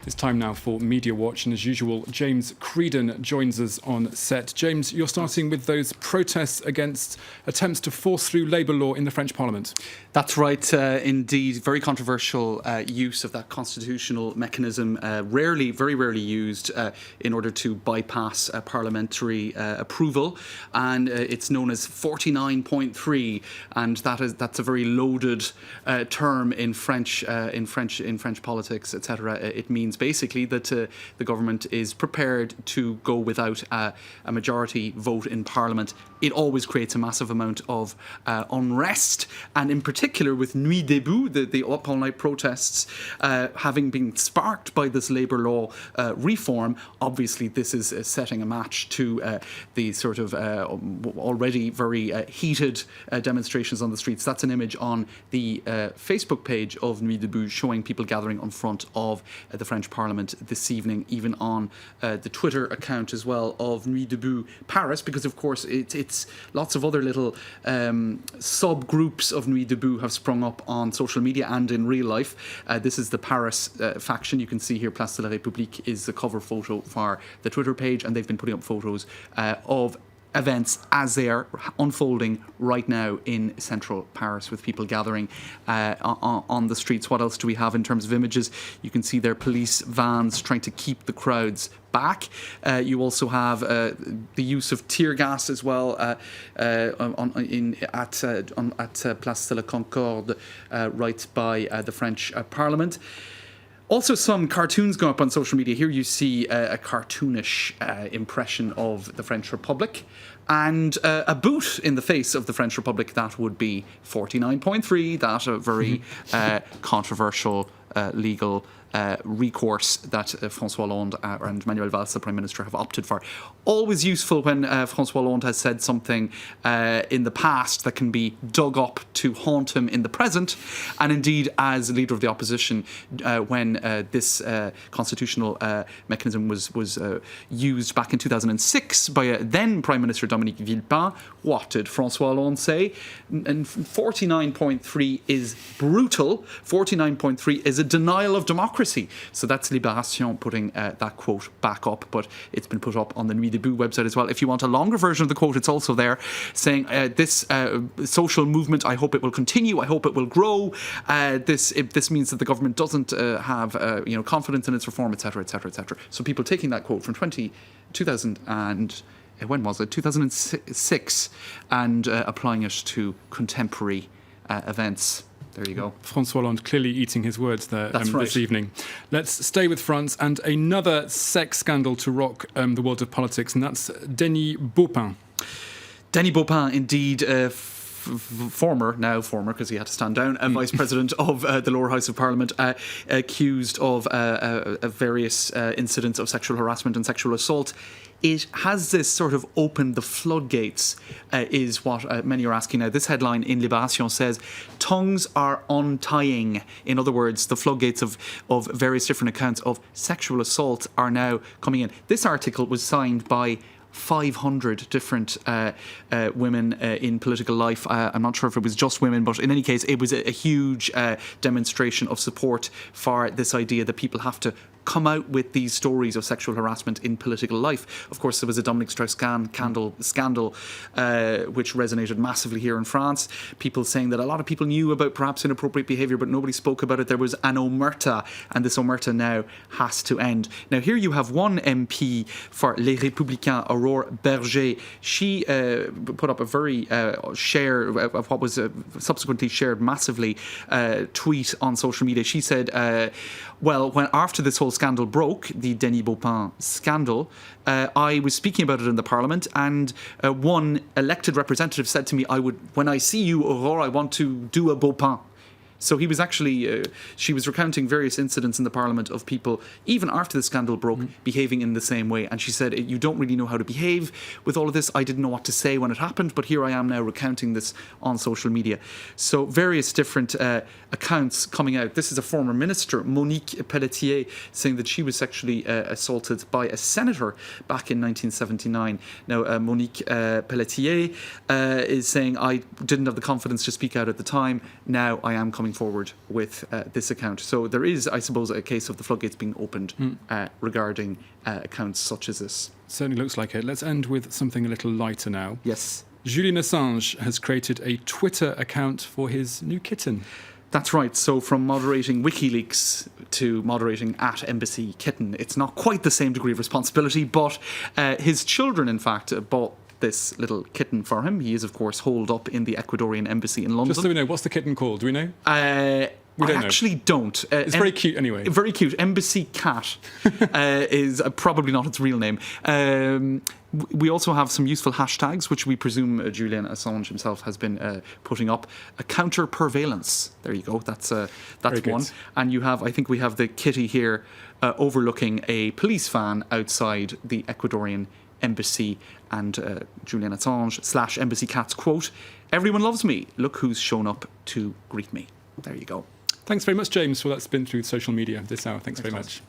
It's time now for Media Watch, and as usual, James Creedon joins us on set. James, you're starting with those protests against attempts to force through labour law in the French Parliament. That's right, indeed. Very controversial use of that constitutional mechanism, very rarely used in order to bypass parliamentary approval. And it's known as 49.3, and that's a very loaded term in French politics, etc. It means basically that the government is prepared to go without a majority vote in Parliament. It always creates a massive amount of unrest, and in particular with Nuit Debout, the up-all-night protests having been sparked by this labour law reform. Obviously, this is setting a match to the sort of already very heated demonstrations on the streets. That's an image on the Facebook page of Nuit Debout showing people gathering in front of the French Parliament this evening, even on the Twitter account as well of Nuit Debout Paris, because of course it's lots of other little subgroups of Nuit Debout have sprung up on social media and in real life. This is the Paris faction. You can see here Place de la République is the cover photo for the Twitter page, and they've been putting up photos of events as they are unfolding right now in central Paris, with people gathering on the streets. What else do we have in terms of images? You can see their police vans trying to keep the crowds back. You also have the use of tear gas as well at Place de la Concorde, right by the French Parliament. Also, some cartoons go up on social media. Here you see a cartoonish impression of the French Republic, and a boot in the face of the French Republic. That would be 49.3, that a very controversial legal recourse that François Hollande and Manuel Valls, the Prime Minister, have opted for. Always useful when François Hollande has said something in the past that can be dug up to haunt him in the present. And indeed, as leader of the opposition, when this constitutional mechanism was used back in 2006 by then Prime Minister Dominique Villepin, what did François Hollande say? And 49.3 is brutal. 49.3 is a denial of democracy. So that's Libération putting that quote back up, but it's been put up on the Nuit Debout website as well. If you want a longer version of the quote, it's also there, saying this social movement, I hope it will continue, I hope it will grow. This means that the government doesn't have confidence in its reform, etc., etc., etc. So people taking that quote from 2000 and when was it? 2006, and applying it to contemporary events. There you go. François Hollande clearly eating his words there this evening. Let's stay with France and another sex scandal to rock the world of politics, and that's Denis Baupin. Denis Baupin, indeed, former because he had to stand down, Vice President of the lower house of Parliament, accused of various incidents of sexual harassment and sexual assault. It has this sort of opened the floodgates, is what many are asking now. This headline in Libération says, tongues are untying. In other words, the floodgates of various different accounts of sexual assault are now coming in. This article was signed by 500 different women in political life. I'm not sure if it was just women, but in any case, it was a huge demonstration of support for this idea that people have to come out with these stories of sexual harassment in political life. Of course, there was a Dominique Strauss-Kahn scandal, which resonated massively here in France. People saying that a lot of people knew about perhaps inappropriate behaviour, but nobody spoke about it. There was an omerta, and this omerta now has to end. Now, here you have one MP for Les Républicains, Aurore Berger. She put up a very share of what was subsequently shared massively tweet on social media. She said, when after this whole scandal broke, the Denis Baupin scandal, I was speaking about it in the Parliament, and one elected representative said to me, when I see you, Aurore, I want to do a Baupin. So he was actually, she was recounting various incidents in the Parliament of people, even after the scandal broke, behaving in the same way. And she said, you don't really know how to behave with all of this. I didn't know what to say when it happened, but here I am now recounting this on social media. So various different accounts coming out. This is a former minister, Monique Pelletier, saying that she was sexually assaulted by a senator back in 1979. Now, Monique Pelletier is saying, I didn't have the confidence to speak out at the time. Now I am coming coming forward with this account. So there is, I suppose, a case of the floodgates being opened regarding accounts such as this. Certainly looks like it. Let's end with something a little lighter now. Yes. Julian Assange has created a Twitter account for his new kitten. That's right. So from moderating WikiLeaks to moderating @Embassy Kitten, it's not quite the same degree of responsibility, but his children, in fact, bought this little kitten for him. He is, of course, holed up in the Ecuadorian embassy in London. Just so we know, what's the kitten called? Do we know? We don't know. actually don't. It's very cute anyway. Very cute. Embassy Cat is probably not its real name. We also have some useful hashtags, which we presume Julian Assange himself has been putting up. A counter-pervalence. There you go. That's one. And I think we have the kitty here overlooking a police van outside the Ecuadorian embassy, and Julian Assange / Embassy Cat's quote, "Everyone loves me. Look who's shown up to greet me." There you go. Thanks very much, James, for that spin through social media this hour. Thanks very much.